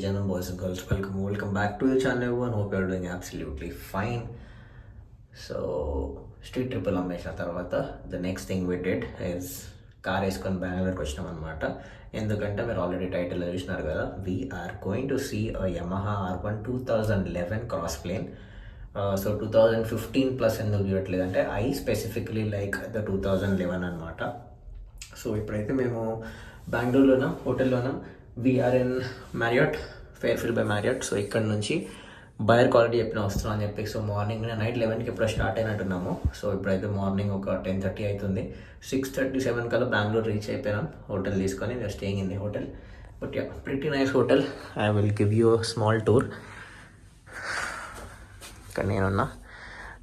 gentlemen, boys and girls, welcome back to the channel everyone. Hope you're doing absolutely fine. So Street Triple అమ్మేసిన తర్వాత the next thing we did is car వేసుకొని బెంగళూరుకి వచ్చినాం అనమాట. ఎందుకంటే మీరు already టైటిల్లో చూసినారు కదా, we are going to see Yamaha R1 2011 cross plane. So 2015 plus ఎందుకు చూడట్లేదు అంటే ఐ స్పెసిఫికలీ లైక్ ద 2011 అనమాట. సో ఇప్పుడైతే మేము బెంగళూరులోనా హోటల్లోనా, we are in Marriott, Fairfield by Marriott. So ఇక్కడ నుంచి బయర్ క్వాలిటీ చెప్పిన వస్తున్నాం అని చెప్పి, సో మార్నింగ్ నైట్ 11కి ఎప్పుడో స్టార్ట్ అయినట్టున్నాము. సో ఇప్పుడైతే మార్నింగ్ ఒక 10:30 అవుతుంది. 6:37 కల్లా బెంగళూరు రీచ్ అయిపోయినాం హోటల్ తీసుకొని. We are staying in the hotel. But yeah, pretty nice hotel. I will give you small tour. ఇక్కడ నేనున్నా,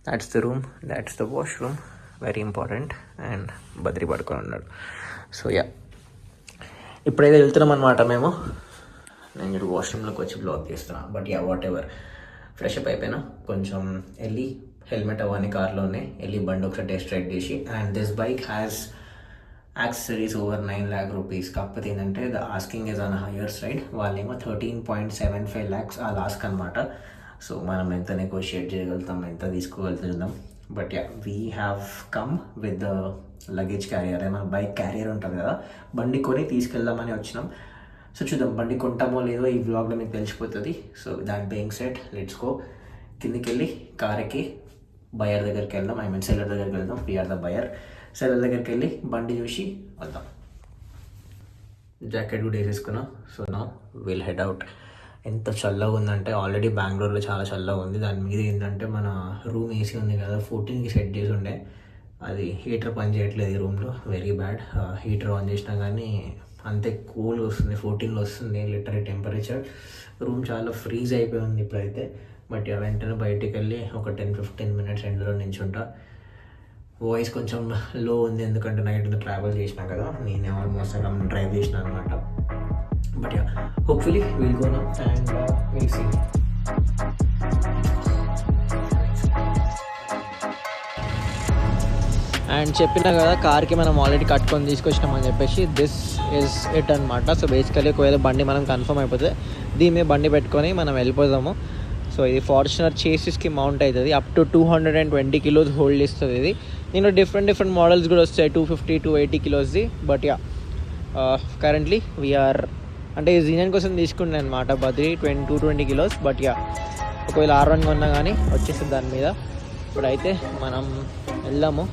that's the room, that's the washroom, very important. And Badri పడుకొని ఉన్నాడు. సో యా, ఇప్పుడైతే వెళ్తున్నాం అనమాట మేము. నేను ఇప్పుడు వాష్రూమ్లోకి వచ్చి బ్లాగ్ చేస్తున్నాను. But yeah, what ever. Fresh up అయిపోయినా, కొంచెం వెళ్ళి హెల్మెట్ అవన్నీ కార్లోనే వెళ్ళి బండి ఒకసారి టెస్ట్ రైడ్ చేసి. And this bike has accessories over 9 lakh rupees. కాకపోతే ఏంటంటే the asking is on higher side. వాళ్ళేమో 13.75 lakhs ఆ లాస్క్ అనమాట. సో మనం ఎంత నెగోషియేట్ చేయగలుగుతాం, ఎంత తీసుకోగలుగుతాం. But yeah, we have come with the luggage carrier. మన బైక్ క్యారియర్ ఉంటుంది కదా, బండి కొని తీసుకెళ్దామని వచ్చినాం. సో చూద్దాం బండి కొంటామో లేదో ఈ వ్లాగ్లో మీకు తెలిసిపోతుంది. సో దాని బీయింగ్ సెట్, లెట్స్ గో. కిందికి వెళ్ళి కారుకి బయర్ దగ్గరికి వెళ్దాం, ఐ మీన్ సెల్లర్ దగ్గరికి వెళ్దాం. We are the buyer. సెల్లర్ దగ్గరికి వెళ్ళి బండి చూసి వద్దాం. జాకెట్ కూడా వేసేసుకున్నాం. సో నా విల్ హెడ్ అవుట్. ఎంత చల్లగా ఉందంటే, ఆల్రెడీ బెంగళూరులో చాలా చల్లగా ఉంది. దాని మీద ఏంటంటే మన రూమ్ ఏసీ ఉంది కదా, 14కి సెట్ చేసి ఉండే, అది హీటర్ పని చేయట్లేదు ఈ రూమ్లో. Very bad. హీటర్ ఆన్ చేసినా కానీ అంతే కూల్ వస్తుంది, 14లో వస్తుంది లిటరీ టెంపరేచర్. రూమ్ చాలా ఫ్రీజ్ అయిపోయి ఉంది ఇప్పుడైతే. బట్ వెంటనే బయటికి వెళ్ళి ఒక 10-15 minutes ఎండలో నించుంటా. వాయిస్ కొంచెం లో ఉంది ఎందుకంటే నైట్ ట్రావెల్ చేసినా కదా, నేనే ఆల్మోస్ట్ అలా డ్రైవ్ చేసిన అనమాట. But yeah, hopefully will go now and will see. And చెప్పినా కదా, కార్కి మనం ఆల్రెడీ కట్టుకొని తీసుకొచ్చినామని చెప్పేసి, దిస్ ఈజ్ ఇట్ అనమాట. సో బేసికలీ ఒకవేళ బండి మనం కన్ఫర్మ్ అయిపోతే దీని మీద బండి పెట్టుకొని మనం వెళ్ళిపోదాము. సో ఇది ఫార్చునర్ చేసిస్కి మౌంట్ అవుతుంది. అప్ టు 220 kilos హోల్డ్ ఇస్తుంది ఇది. నేను డిఫరెంట్ మోడల్స్ కూడా వస్తాయి, 250, 280 kilosది. బట్ యా, కరెంట్లీ వీఆర్ అంటే జీనన్ కోసం తీసుకున్నాను అనమాట బద్రి 220 kilos. బట్ యా, ఒకవేళ R1 కొన్నా కానీ వచ్చేస్తుంది దాని మీద. ఇప్పుడైతే మనం వెళ్దాము.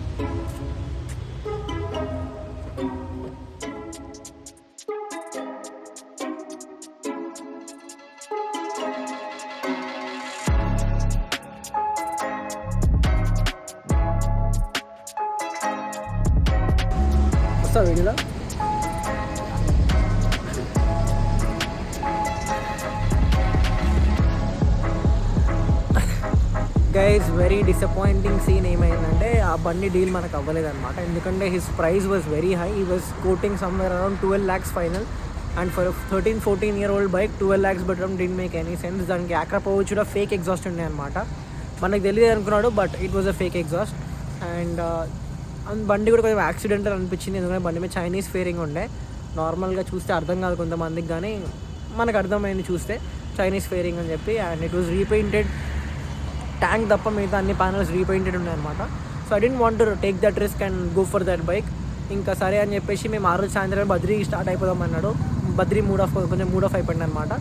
వస్తా వీడియోలో. గైస్, వెరీ డిసప్పాయింటింగ్ సీన్ ఏమైందంటే, ఆ బండి డీల్ మనకు అవ్వలేదన్నమాట. ఎందుకంటే his price was very high. He was quoting somewhere around 12 lakhs final. And for 13-14 year old bike 12 lakhs పెట్టడం డిడ్ మేక్ ఎనీ సెన్స్. దానికి యాక్రా పౌచ్ కూడా ఫేక్ ఎగ్జాస్ట్ ఉండే అనమాట. మనకు తెలియదు అనుకున్నాడు, but it was a fake exhaust. And బండి కూడా కొంచెం యాక్సిడెంటల్ అనిపించింది, ఎందుకంటే బండి మీద చైనీస్ ఫేరింగ్ ఉండే. నార్మల్గా చూస్తే అర్థం కాదు కొంతమందికి, కానీ మనకు అర్థమైంది చూస్తే చైనీస్ ఫేరింగ్ అని చెప్పి. And it was repainted, tank తప్ప మిగతా అన్ని ప్యానల్స్ రీపెయింటెడ్ ఉన్నాయి అనమాట. So I don't want to take that risk and go for that bike. ఇంకా సరే అని చెప్పేసి మేము ఆ రోజు సాయంత్రం బద్రీ స్టార్ట్ అయిపోదాం అన్నాడు. బద్రీ కొంచెం మూడ్ ఆఫ్ అయిపోయింది అనమాట.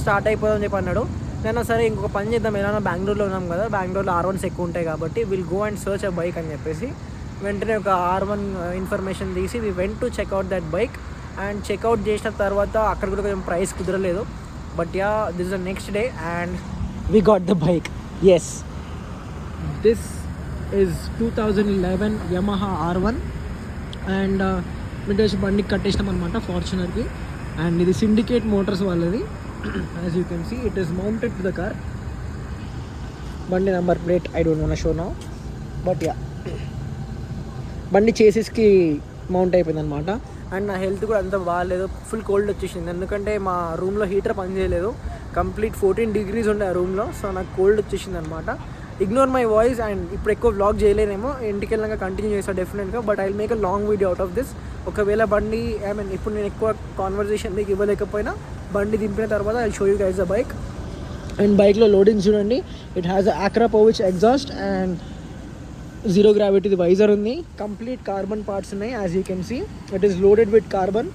స్టార్ట్ అయిపోదాం అని చెప్పి అన్నాడు. నేను సరే ఇంకొక పని చేద్దాం, ఎలా బెంగళూరులో ఉన్నాం కదా, బెంగళూరులో R1s ఎక్కువ ఉంటాయి కాబట్టి will go and search a bike అని చెప్పేసి వెంటనే ఒక R1 ఇన్ఫర్మేషన్ తీసి we went to check out that bike. And check out చేసిన తర్వాత అక్కడ కూడా కొంచెం ప్రైస్ కుదరలేదు. But yeah, this is the next day and we got the bike. Yes, this is 2011 Yamaha R1 and మేము బండికి కట్టేసినాం అనమాట ఫార్చునర్కి. అండ్ ఇది సిండికేట్ మోటార్స్ వాళ్ళది. As you can see it is mounted to the car. బండి number plate I don't want show now. But yeah, బండి చేసిస్కి మౌంట్ అయిపోయింది అనమాట. అండ్ నా హెల్త్ కూడా అంత బాగాలేదు, ఫుల్ కోల్డ్ వచ్చేసింది. ఎందుకంటే మా రూమ్లో హీటర్ పనిచేయలేదు, కంప్లీట్ 14 degrees ఉండే ఆ రూమ్లో. సో నాకు కోల్డ్ వచ్చేసింది అనమాట. Ignore my voice. అండ్ ఇప్పుడు ఎక్కువ వ్లాగ్ చేయలేనేమో, ఇంటికి వెళ్ళాక కంటిన్యూ చేస్తాను డెఫినెట్గా. But I will make a long video out of this. ఒకవేళ బండి ఇప్పుడు నేను ఎక్కువ కాన్వర్జేషన్ మీకు ఇవ్వలేకపోయినా బండి దింపిన తర్వాత I show you guys the bike. And బైక్లో లోడింగ్ చూడండి, it has Akrapovic exhaust and zero gravity visor ఉంది. కంప్లీట్ కార్బన్ పార్ట్స్ ఉన్నాయి. As you can see it is loaded with carbon.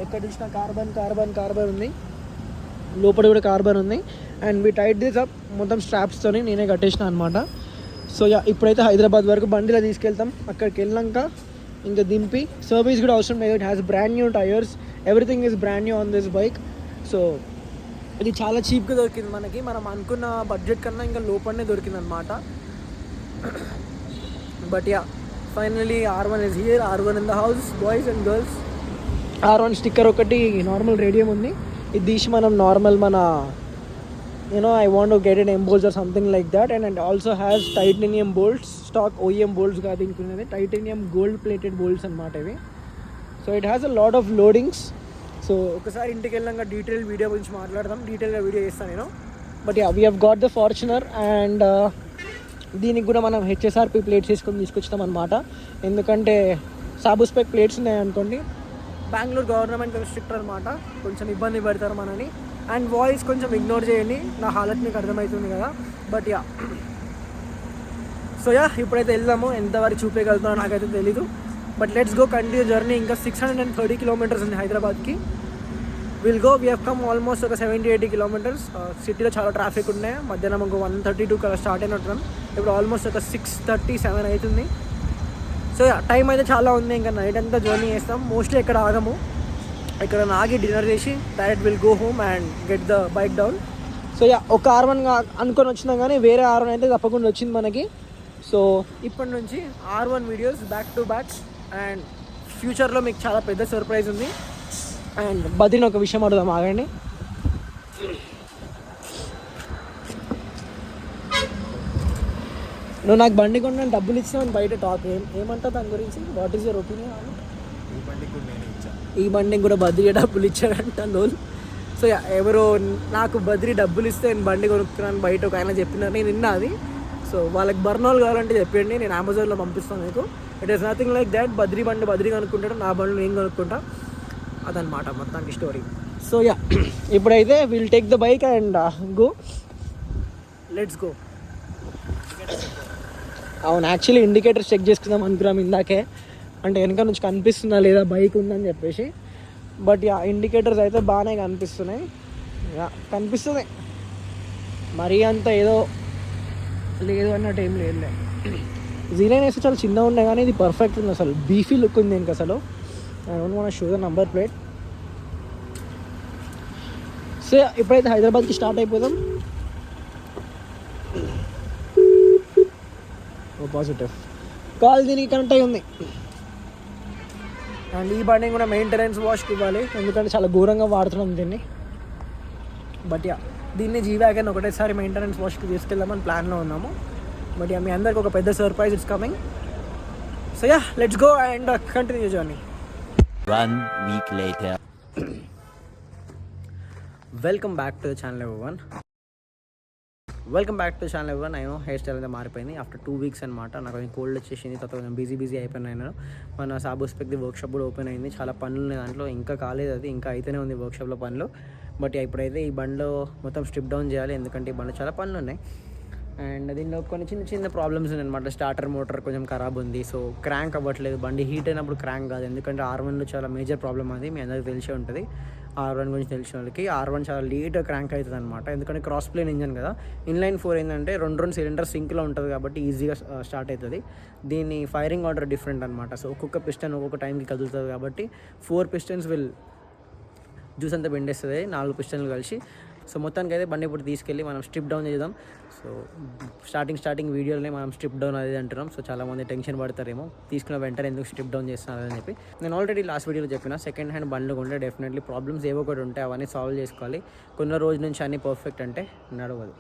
ఎక్కడ చూసినా కార్బన్ ఉంది. లోపల కూడా కార్బన్ ఉంది. And we tight this up మొత్తం స్ట్రాప్స్తోని నేనే కట్టేసిన అనమాట. సో ఇప్పుడైతే హైదరాబాద్ వరకు బండిలో తీసుకెళ్తాం. అక్కడికి వెళ్ళాక ఇంకా దింపి సర్వీస్ కూడా అవసరం లేదు. It has brand new tyres, everything is brand new on this bike. So ఇది చాలా చీప్గా దొరికింది మనకి. మనం అనుకున్న బడ్జెట్ కన్నా ఇంకా లోపలనే దొరికింది అనమాట. But finally R1 is here, R1 in the house, boys and girls. R1 sticker ఒకటి నార్మల్ రేడియం ఉంది. ఇది తీసి మనం నార్మల్ మన I want to get an embolts or something like that. And it also has titanium bolts, stock OEM bolts కాదు, ఇంకొన్నది titanium gold plated bolts అన్నమాట ఇవి. So it has a lot of loadings. So ఒకసారి ఇంటికి వెళ్ళాక detail video గురించి మాట్లాడదాం, డీటెయిల్గా video చేస్తాను నేను. But we have got the Fortuner and దీనికి కూడా మనం HSRP ప్లేట్స్ తీసుకొచ్చాం అనమాట. ఎందుకంటే సాబుస్పెక్ ప్లేట్స్ ఉన్నాయనుకోండి, బెంగళూరు గవర్నమెంట్ స్ట్రిక్ట్ అనమాట, కొంచెం ఇబ్బంది పెడతారు మనని. అండ్ వాయిస్ కొంచెం ఇగ్నోర్ చేయండి, నా హాలత్ మీకు అర్థమవుతుంది కదా. బట్ సో ఇప్పుడైతే వెళ్దాము. ఎంతవరకు చూపేయగలుగుతానో నాకైతే తెలీదు. But let's go, continue journey. ఇంకా 630 కిలోమీటర్స్ ఉంది హైదరాబాద్కి. Will go, we have come almost ఒక 70-80 కిలోమీటర్స్. సిటీలో చాలా ట్రాఫిక్ ఉన్నాయి. మధ్యాహ్నం ఒక 1:32 కల్లా స్టార్ట్ అయినట్టున్నాం. ఇప్పుడు ఆల్మోస్ట్ ఒక 6:37 అవుతుంది. సో టైం అయితే చాలా ఉంది. ఇంకా నైట్ అంతా జర్నీ చేస్తాం. మోస్ట్లీ ఇక్కడ ఆగము, ఇక్కడ ఆగి డిన్నర్ చేసి direct will go home and get the bike down. So ఒక R1 అనుకొని వచ్చినాం, కానీ వేరే R1 అయితే తప్పకుండా వచ్చింది మనకి. సో ఇప్పటి నుంచి R1 videos back to back. And ఫ్యూచర్లో మీకు చాలా పెద్ద సర్ప్రైజ్ ఉంది. అండ్ బద్రీని ఒక విషయం అడుగుదాం, ఆగండి. నువ్వు నాకు బండి కొన్నా డబ్బులు ఇచ్చినావు బయట టాక్ ఏమంటావు దాని గురించి? What is your opinion? ఈ బండికి కూడా బద్రీ డబ్బులు ఇచ్చాడంట లోన్. సో ఎవరో నాకు బద్రీ డబ్బులు ఇస్తే నేను బండి కొనుక్కున్నాను బయట ఒక ఆయన చెప్పినారు, నేను విన్నా అది. సో వాళ్ళకి బర్నోలు కావాలంటే చెప్పండి, నేను అమెజాన్లో పంపిస్తాను మీకు. It is nothing like that. Badri బండి బద్రీ కనుక్కుంటాడు, నా బండ్లు నేను కొనుక్కుంటా, అదనమాట మొత్తానికి స్టోరీ. సో ఇప్పుడైతే will take the bike and go, let's go. అవును, యాక్చువల్లీ ఇండికేటర్స్ చెక్ చేసుకుందాం అనుకున్నాం ఇందాకే, అంటే వెనక నుంచి కనిపిస్తుందా లేదా బైక్ ఉందని చెప్పేసి. బట్ ఇండికేటర్స్ అయితే బాగానే కనిపిస్తున్నాయి. కనిపిస్తుంది, మరీ అంత ఏదో లేదు అన్నట్టు ఏం లేదులే. జీలైన్ వేస్తే చాలా చిన్నగా ఉన్నాయి, కానీ ఇది పర్ఫెక్ట్ ఉంది. అసలు బీఫీ లుక్ ఉంది దీనికి అసలు. I don't want to show the number plate. So ఇప్పుడైతే హైదరాబాద్కి స్టార్ట్ అయిపోదాం. పాజిటివ్ కాల్ దీనికి కనెక్ట్ అయి ఉంది. అండ్ ఈ బండి కూడా మెయింటెనెన్స్ వాష్కి ఇవ్వాలి, ఎందుకంటే చాలా ఘోరంగా వాడుతున్నాం దీన్ని. బట్ దీన్ని G-Wagon ఒకటేసారి మెయింటెనెన్స్ వాష్కి తీసుకెళ్దామని ప్లాన్లో ఉన్నాము. బట్ మీ అందరికి ఒక పెద్ద surprise it's coming. So let's go and continue journey. 1 week later. Welcome back to the channel everyone. I know hair style అయితే మారిపోయింది ఆఫ్టర్ 2 weeks అనమాట. నాకు కొంచెం కోల్డ్ వచ్చేసింది, తర్వాత కొంచెం బిజీ అయిపోయినా. నేను మన సాబుస్పెక్ది వర్క్షాప్ కూడా ఓపెన్ అయింది, చాలా పనులు ఉన్నాయి దాంట్లో, ఇంకా కాలేదు అది, ఇంకా అయితేనే ఉంది వర్క్షాప్లో పనులు. బట్ ఇప్పుడైతే ఈ బండ్లో మొత్తం స్ట్రిప్ డౌన్ చేయాలి, ఎందుకంటే ఈ బండ్లో చాలా పనులు ఉన్నాయి. అండ్ దీనిలో కొన్ని చిన్న ప్రాబ్లమ్స్ ఉన్నాయి అనమాట. స్టార్టర్ మోటార్ కొంచెం ఖరాబ్ ఉంది, సో క్రాంక్ అవ్వట్లేదు. బండి హీట్ అయినప్పుడు క్రాంక్ కాదు, ఎందుకంటే R1లో చాలా మేజర్ ప్రాబ్లమ్ అది, మీ అందరికీ తెలిసే ఉంటుంది. R1 గురించి తెలిసిన వాళ్ళకి R1 చాలా లేట్గా క్రాంక్ అవుతుంది అనమాట, ఎందుకంటే క్రాస్ ప్లేన్ ఇంజన్ కదా. ఇన్లైన్ 4 ఏంటంటే రెండు సిలిండర్ సింక్లో ఉంటుంది కాబట్టి ఈజీగా స్టార్ట్ అవుతుంది. దీని ఫైరింగ్ ఆర్డర్ డిఫరెంట్ అనమాట. సో ఒక్కొక్క పిస్టన్ ఒక్కొక్క టైంకి కదులుతుంది కాబట్టి 4 pistons విల్ జ్యూస్ అంతా బెండేస్తుంది 4 పిస్టన్లు కలిసి. సో మొత్తానికి అయితే బండి ఇప్పుడు తీసుకెళ్ళి మనం స్ట్రిప్ డౌన్ చేద్దాం. సో స్టార్టింగ్ వీడియోలోనే మనం స్ట్రిప్ డౌన్ అది అంటున్నాం. సో చాలామంది టెన్షన్ పడతారేమో, తీసుకున్న వెంటనే ఎందుకు స్ట్రిప్ డౌన్ చేస్తున్నారు అని చెప్పి. నేను ఆల్రెడీ లాస్ట్ వీడియోలో చెప్పిన, సెకండ్ హ్యాండ్ బండ్లు కొంటే డెఫినెట్లీ ప్రాబ్లమ్స్ ఏవో ఒకటి ఉంటాయి, అవన్నీ సాల్వ్ చేసుకోవాలి. కొన్ని రోజు నుంచి అన్నీ పర్ఫెక్ట్ అంటే నడవదు.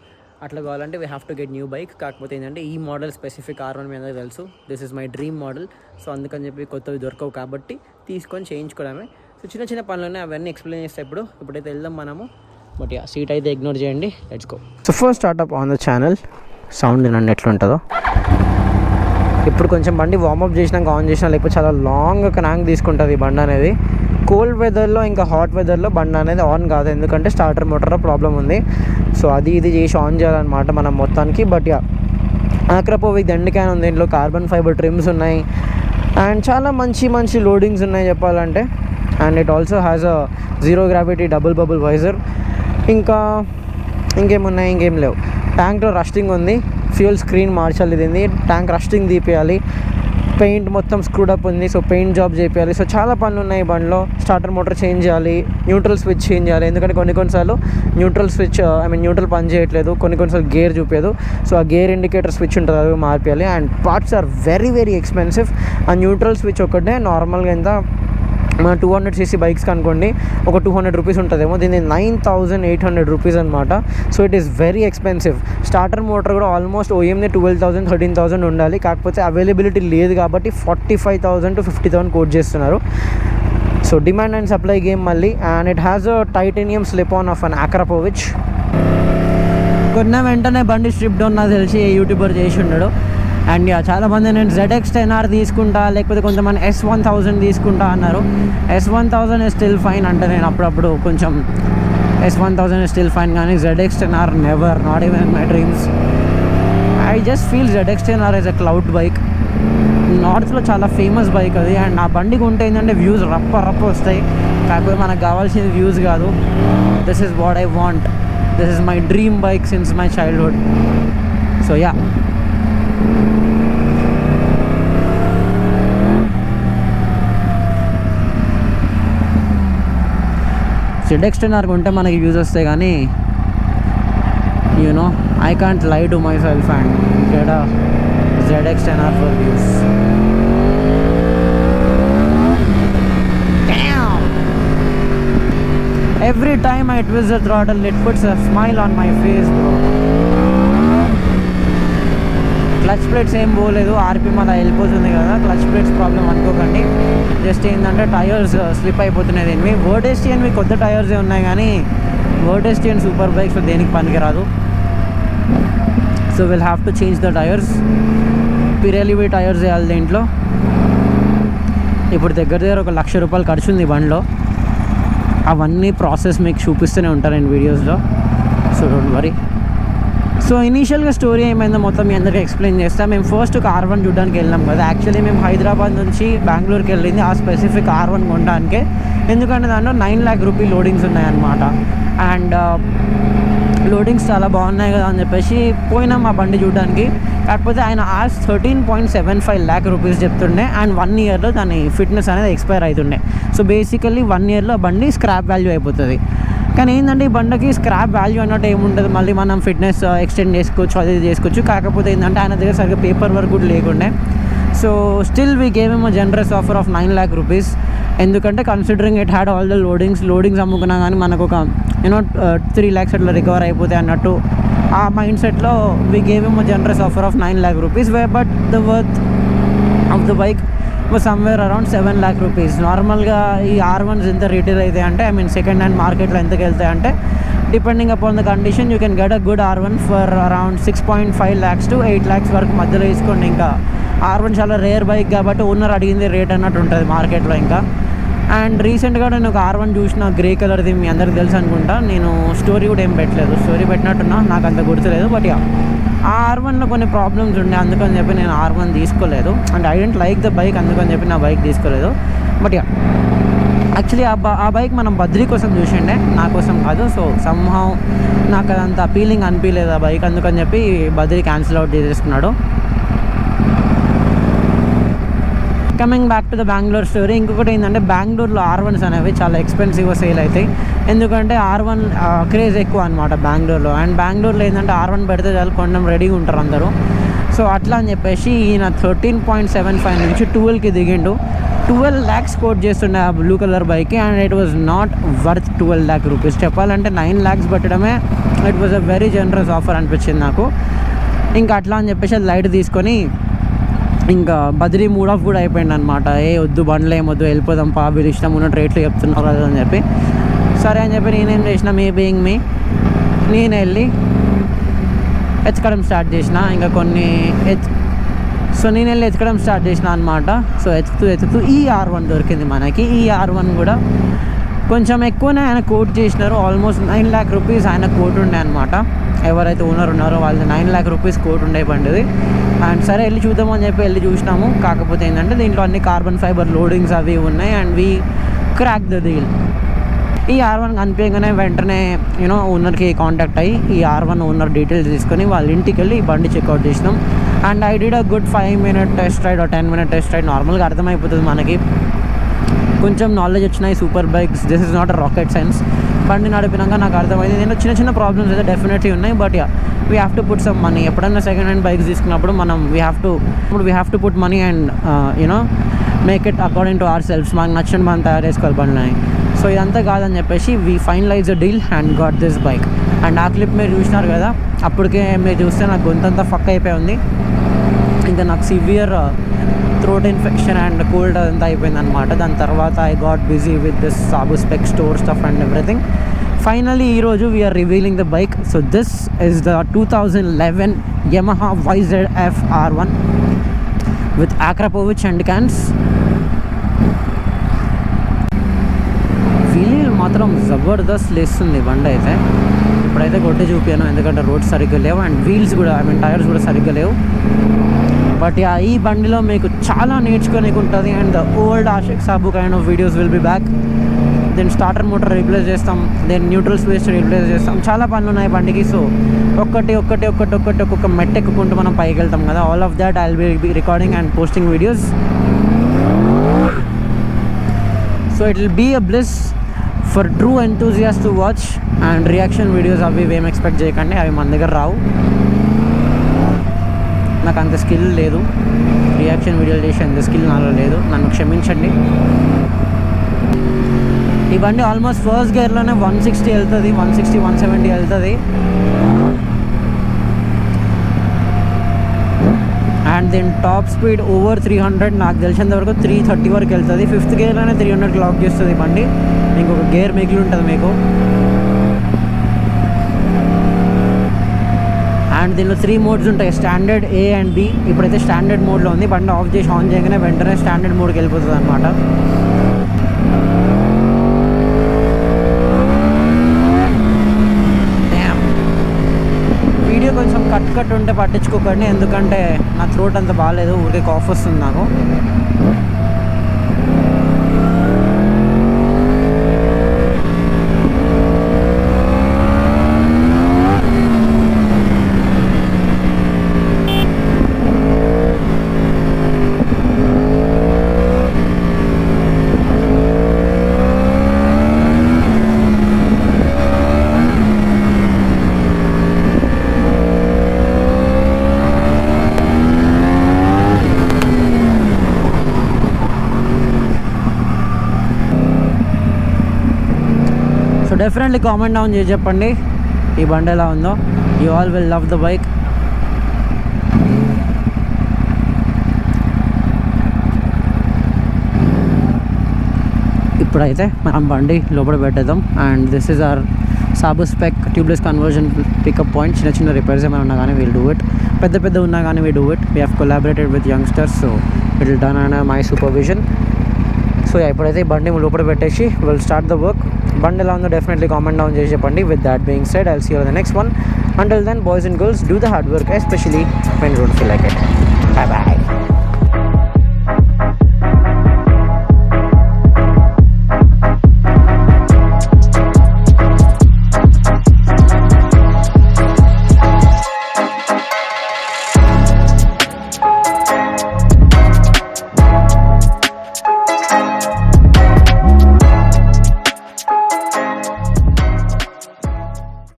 అట్లా కావాలంటే we have to get new bike. కాకపోతే ఏంటంటే ఈ మోడల్ స్పెసిఫిక్ R1 మీ అందరికీ తెలుసు, this is my dream model. So అందుకని చెప్పి కొత్తవి దొరకవు కాబట్టి తీసుకొని చేయించుకోవడమే. సో చిన్న పనులు ఉన్నాయి, అవన్నీ ఎక్స్ప్లెయిన్ చేస్తే ఇప్పుడైతే వెళ్దాం మనము. బట్ సీట్ అయితే ఇగ్నోర్ చేయండి, let's go. So first startup on the channel. Sound వినండి ఎట్లుంటుందో. ఇప్పుడు కొంచెం బండి వార్మప్ చేసినాక ఆన్ చేసినా, లేకపోతే చాలా లాంగ్ క్రాంక్ తీసుకుంటుంది ఈ బండి అనేది. కోల్డ్ వెదర్లో ఇంకా హాట్ వెదర్లో బండి అనేది ఆన్ కాదు, ఎందుకంటే స్టార్టర్ మోటార్లో ప్రాబ్లం ఉంది. సో అది ఇది చేసి ఆన్ చేయాలన్నమాట మనం మొత్తానికి. బట్ యా, ఆక్రాపోవిక్ దండి క్యాన్ ఉంది, దీంట్లో కార్బన్ ఫైబర్ ట్రిమ్స్ ఉన్నాయి అండ్ చాలా మంచి మంచి లోడింగ్స్ ఉన్నాయి చెప్పాలంటే. And it also has a zero gravity double bubble visor. ఇంకా ఇంకేమున్నాయి, ఇంకేం లేవు. ట్యాంక్లో రస్టింగ్ ఉంది, ఫ్యూయల్ స్క్రీన్ మార్చాలి, ఇది ట్యాంక్ రస్టింగ్ తీపియాలి, పెయింట్ మొత్తం స్క్రూడప్ ఉంది, సో పెయింట్ జాబ్ చేయాలి. సో చాలా పనులు ఉన్నాయి బండిలో. స్టార్టర్ మోటార్ చేంజ్ చేయాలి, న్యూట్రల్ స్విచ్ చేంజ్ చేయాలి, ఎందుకంటే కొన్నిసార్లు న్యూట్రల్ స్విచ్ న్యూట్రల్ పని చేయట్లేదు, కొన్నిసార్లు గేర్ చూపించదు. సో ఆ గేర్ ఇండికేటర్ స్విచ్ ఉంటుంది, అది మార్పియాలి. And parts are very very expensive. ఆ న్యూట్రల్ స్విచ్ ఒకటే నార్మల్గా ఎంత మన 200cc బైక్స్కి అనుకోండి ఒక 200 రూపీస్ ఉంటుందేమో, దీన్ని 9800 రూపీస్ అనమాట. So it is very expensive. Starter motor కూడా ఆల్మోస్ట్ ఓఎంని 12,000 13,000 ఉండాలి, కాకపోతే అవైలబిలిటీ లేదు కాబట్టి 45,000 to 50,000 కోట్ చేస్తున్నారు. So demand and supply game మళ్ళీ. And it has a titanium slip on of an Akrapovic. కొన్న వెంటనే బండి స్ట్రిప్ డౌన్ నాకు తెలిసి ఏ యూట్యూబర్ చేసి ఉన్నాడు. అండ్ చాలామంది నేను ZX10R తీసుకుంటా, లేకపోతే కొంతమంది S1000 తీసుకుంటా అన్నారు. S1000 is still fine అంటే నేను అప్పుడప్పుడు కొంచెం S1000 is still fine, కానీ ZX10R never, not even in my dreams. I just feel ZX10R is a cloud bike. నార్త్లో చాలా ఫేమస్ బైక్ అది. అండ్ ఆ బండికి ఉంటే ఏంటంటే వ్యూస్ రప్ప వస్తాయి, కాకపోతే మనకు కావాల్సిన వ్యూస్ కాదు. This is what I want, this is my dream bike since my childhood. So yeah, ZX10R ఉంటే మనకి వ్యూస్ వస్తాయి, కానీ యూనో ఐ కాంట్ లై to my self and get a ZX10R for views. Every time I twist the throttle, it puts a smile on my face, bro. Clutch plates ఏం పోలేదు, RPM అలా వెళ్ళిపోతుంది కదా, క్లచ్ ప్లేట్స్ ప్రాబ్లం అనుకోకండి. Just ఏంటంటే tyres slip అయిపోతున్నాయి దీనివి. వర్డెస్టియన్వి కొత్త టైర్సే ఉన్నాయి, కానీ వర్డెస్టియన్ సూపర్ బైక్స్ దేనికి పనికిరాదు. So will have to change the tyres. పిరెలివి టైర్స్ వేయాలి దీంట్లో. ఇప్పుడు దగ్గర ఒక 1,00,000 రూపాయలు ఖర్చు ఉంది బండిలో. అవన్నీ ప్రాసెస్ మీకు చూపిస్తూనే ఉంటాను నేను వీడియోస్లో, సో డోంట్ వరీ. సో ఇనీషియల్గా స్టోరీ ఏమైందో మొత్తం మీ అందరికీ ఎక్స్ప్లెయిన్ చేస్తాం. మేము ఫస్ట్ ఒక R1 చూడడానికి వెళ్ళాం కదా. యాక్చువల్లీ మేము హైదరాబాద్ నుంచి బెంగళూరుకి వెళ్ళింది ఆ స్పెసిఫిక్ R1 కొనడానికే, ఎందుకంటే దాంట్లో 9 lakh రూపీ లోడింగ్స్ ఉన్నాయన్నమాట. అండ్ లోడింగ్స్ చాలా బాగున్నాయి కదా అని చెప్పేసి పోయినాం ఆ బండి చూడడానికి. కాకపోతే ఆయన 13.75 lakh రూపీస్ చెప్తుండే, అండ్ 1 yearలో దాని ఫిట్నెస్ అనేది ఎక్స్పైర్ అవుతుండే. సో బేసికల్లీ 1 yearలో బండి స్క్రాప్ వాల్యూ అయిపోతుంది. కానీ ఏంటంటే ఈ బండికి స్క్రాప్ వాల్యూ అన్నట్టు ఏముంటుంది, మళ్ళీ మనం ఫిట్నెస్ ఎక్స్టెండ్ చేసుకోవచ్చు, అది చేసుకోవచ్చు. కాకపోతే ఏంటంటే ఆయన దగ్గర సరిగ్గా పేపర్ వర్క్ కూడా లేకుండే. So still we gave M a generous offer of 9 lakh rupees, ఎందుకంటే considering it had all the loadings అమ్ముకున్నా కానీ మనకు ఒక 3 lakhs అట్లా రికవర్ అయిపోతాయి అన్నట్టు ఆ మైండ్ సెట్లో we gave M a generous offer of 9 lakh rupees. But the worth of the bike somewhere around 7 lakh rupees. నార్మల్గా ఈ R1s ఎంత రిటైల్ అవుతాయి అంటే, సెకండ్ హ్యాండ్ మార్కెట్లో ఎంతకు వెళ్తాయి అంటే, depending upon the condition you can get a good R1 for around 6.5 lakhs to 8 lakhs వరకు మధ్యలో తీసుకోండి. ఇంకా R1 చాలా రేర్ బైక్ కాబట్టి ఓనర్ అడిగింది రేట్ అన్నట్టు ఉంటుంది మార్కెట్లో ఇంకా. అండ్ రీసెంట్గా నేను ఒక R1 చూసిన గ్రే కలర్ది, మీ అందరికి తెలుసు అనుకుంటా. నేను స్టోరీ కూడా ఏం పెట్టలేదు, స్టోరీ పెట్టినట్టున్నా నాకు అంత గుర్తులేదు. బట్ యా, ఆ R1లో కొన్ని ప్రాబ్లమ్స్ ఉండే, అందుకని చెప్పి నేను R1 తీసుకోలేదు. And I don't like the bike, అందుకని చెప్పి నా బైక్ తీసుకోలేదు. బట్ యా, యాక్చువల్లీ ఆ బైక్ మనం బద్రీ కోసం చూసిండే, నా కోసం కాదు. సో సమ్హౌ నాకు అదంత అపీలింగ్ అనిపించలేదు ఆ బైక్, అందుకని చెప్పి బద్రీ క్యాన్సిల్ అవుట్ చేసేసుకున్నాడు. Coming back to the Bengaluru story. ఇంకొకటి ఏంటంటే, బెంగళూరులో R1s అనేవి చాలా ఎక్స్పెన్సివ్గా సేల్ అవుతాయి, ఎందుకంటే R1 క్రేజ్ ఎక్కువ అనమాట బెంగళూరులో. అండ్ బెంగళూరులో ఏంటంటే R1 పెడితే చాలా కొంచెం రెడీగా ఉంటారు అందరూ. సో అట్లా అని చెప్పేసి ఈయన 13.75 నుంచి 12కి దిగిండు. 12 lakhs కోట్ చేస్తుండే ఆ బ్లూ కలర్ బైక్కి. And it was not worth 12 lakh rupees. చెప్పాలంటే 9 lakhs పెట్టడమే it was a very generous offer అనిపించింది నాకు. ఇంకా అట్లా అని చెప్పేసి అది లైట్ తీసుకొని ఇంకా బద్రీ మూడ్ ఆఫ్ కూడా అయిపోయింది అనమాట. వద్దు బండ్లు ఏమొద్దు, వెళ్ళిపోదాం పా, వీళ్ళు ఇష్టం ఉన్న రేట్లు చెప్తున్నారు కదా అని చెప్పి. సరే అని చెప్పి నేనేం చేసిన, నేను వెళ్ళి ఎత్తుకడం స్టార్ట్ చేసిన. ఇంకా కొన్ని సో నేను వెళ్ళి ఎతకడం స్టార్ట్ చేసిన అనమాట. సో ఎతుకుతూ ఈ R1 దొరికింది మనకి. ఈ R1 కూడా కొంచెం ఎక్కువనే ఆయన కోట్ చేసినారు. ఆల్మోస్ట్ 9 lakh rupees ఆయన కోట్ ఉండే అనమాట. ఎవరైతే ఓనర్ ఉన్నారో వాళ్ళు 9 lakh rupees కోట్ ఉండే బండిది. అండ్ సరే వెళ్ళి చూద్దామని చెప్పి వెళ్ళి చూసినాము. కాకపోతే ఏంటంటే దీంట్లో అన్ని కార్బన్ ఫైబర్ లోడింగ్స్ అవి ఉన్నాయి. And we crack the deal. ఈ R1 కనిపించగానే వెంటనే ఓనర్కి కాంటాక్ట్ అయ్యి ఈ R1 ఓనర్ డీటెయిల్స్ తీసుకొని వాళ్ళ ఇంటికి వెళ్ళి ఈ బండి చెక్అవుట్ చేసినాం. And I did a good 5-minute test ride 10-minute test ride. నార్మల్గా అర్థమైపోతుంది మనకి, కొంచెం నాలెడ్జ్ వచ్చినాయి super bikes. This is not a rocket science. బండి నడిపినాక నాకు అర్థమైంది నేను చిన్న ప్రాబ్లమ్స్ అయితే డెఫినెట్లీ ఉన్నాయి. But we have to put some money. ఎప్పుడైనా సెకండ్ హ్యాండ్ బైక్స్ తీసుకున్నప్పుడు మనం we have to put money and make it according to our selfs. మనకు నచ్చిన మనం తయారు చేసుకోవాలి బండిని. సో ఇదంతా కాదని చెప్పేసి we finalize the deal and got this bike. And ఆ క్లిప్ మీరు చూసినారు కదా, అప్పటికే మీరు చూస్తే నాకు గొంతంతా ఫక్ అయిపోయి ఉంది. ఇంకా నాకు severe throat infection and cold అదంతా అయిపోయింది అనమాట. దాని తర్వాత I got busy with this Sabu spec store stuff and everything. Finally ఈరోజు we're revealing the bike. So this is the 2011 Yamaha YZF R1 with Akrapovic and cans. Wheel మాత్రం జబర్దస్త్ లేస్తుంది బండి అయితే. ఇప్పుడైతే కొట్టి చూపాను ఎందుకంటే రోడ్ సరిగ్గా లేవు అండ్ వీల్స్ కూడా టైర్స్ కూడా సరిగ్గా లేవు. బట్ ఈ బండిలో మీకు చాలా నేర్చుకోనికి ఉంటుంది. And the old Aashiq Sabu kind of videos will be back. Then starter motor replace చేస్తాం, దెన్ న్యూట్రల్ స్పేస్ రీప్లేస్ చేస్తాం. చాలా పనులు ఉన్నాయి బండికి. సో ఒక్కొక్క మెట్ ఎక్కుకుంటూ మనం పైకి వెళ్తాం కదా. All of that I will be recording and posting videos. So it will be a bliss for true enthusiast to watch. And reaction videos అవి ఏం ఎక్స్పెక్ట్ చేయకండి, అవి మన దగ్గర రావు. నాకు అంత స్కిల్ లేదు, రియాక్షన్ వీడియోలు చేసే అంత స్కిల్ నాలో లేదు, నన్ను క్షమించండి. ఈ బండి ఆల్మోస్ట్ ఫస్ట్ గేర్లోనే 160 వెళ్తుంది, 160-170 వెళ్తుంది. And then top speed over 300, నాకు తెలిసినంత వరకు 330 వరకు వెళ్తుంది. ఫిఫ్త్ గేర్లోనే 300 క్లాక్ చేస్తుంది బండి. ఇంకొక గేర్ మిగిలి ఉంటుంది మీకు. అండ్ దీనిలో 3 మోడ్స్ ఉంటాయి, స్టాండర్డ్, A అండ్ B. ఇప్పుడైతే స్టాండర్డ్ మోడ్లో ఉంది. బండి ఆఫ్ చేసి ఆన్ చేయగానే వెంటనే స్టాండర్డ్ మోడ్కి వెళ్ళిపోతుంది అనమాట. వీడియో కొంచెం కట్ ఉంటే పట్టించుకోకండి, ఎందుకంటే నా థ్రోట్ అంత బాగాలేదు, ఊరికే కాఫ్ వస్తుంది నాకు. సో డెఫినెట్లీ కామెంట్ డౌన్ చేసి చెప్పండి ఈ బండి ఎలా ఉందో. You all will love the bike. ఇప్పుడైతే మనం బండి లోపల పెట్టేద్దాం. And this is our Sabu spec tubeless conversion pickup point. చిన్న రిపేర్స్ ఏమైనా ఉన్నా కానీ వీల్ డూ ఇట్. పెద్ద ఉన్నా కానీ we do it. We have collaborated with youngsters, so it will done under my supervision. So ఇప్పుడైతే ఈ బండి లోపల పెట్టేసి విల్ స్టార్ట్ ద వర్క్. బండి ఎలా ఉందో డెఫినెట్లీ కామెంట్ డౌన్ చేసి చెప్పండి. With that being said, I'll see you in the next one. Until then, boys and girls, do the hard work, especially when you don't feel like it. Bye bye.